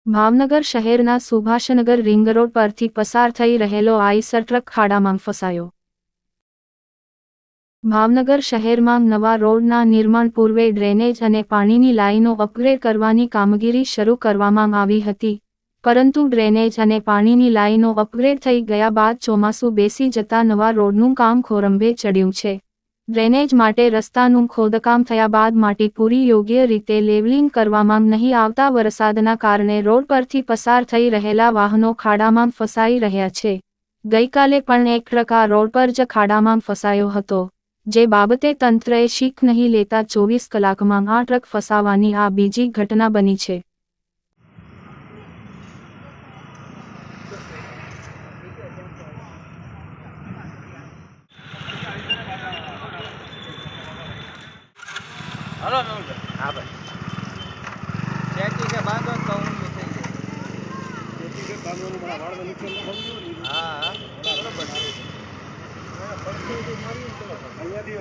ભાવનગર શહેરના Subhashnagar ring road પરથી પસાર થઈ રહેલો આઈસર ટ્રક ખાડામાં ફસાયો। ભાવનગર શહેરમાં નવા રોડના નિર્માણ પૂર્વે ડ્રેનેજ અને પાણીની લાઇનો અપગ્રેડ કરવાની કામગીરી શરૂ કરવામાં આવી હતી, પરંતુ ડ્રેનેજ અને પાણીની લાઇનો અપગ્રેડ થઈ ગયા બાદ ચોમાસું બેસી જતા નવા રોડનું કામ ખોરંભે ચડ્યું છે। ડ્રેનેજ માટે રસ્તાનું ખોદકામ થયા બાદ માટી પૂરી યોગ્ય રીતે લેવલિંગ કરવામાં નહીં આવતા વરસાદના કારણે રોડ પરથી પસાર થઈ રહેલા વાહનો ખાડામાં ફસાઈ રહ્યા છે। ગઈકાલે પણ એક ટ્રક આ રોડ પર જ ખાડામાં ફસાયો હતો, જે બાબતે તંત્રએ શીખ નહીં લેતા 24 કલાકમાં આ ટ્રક ફસાવાની આ બીજી ઘટના બની છે। हेलो हाँ भाई चेकी के बांधो तो ऊंचो થઈ જાય ચેકી કે બાંધવાનું મારા વાળ નીચે સમજો ને। હા બરાબર છે। અહીંયા દી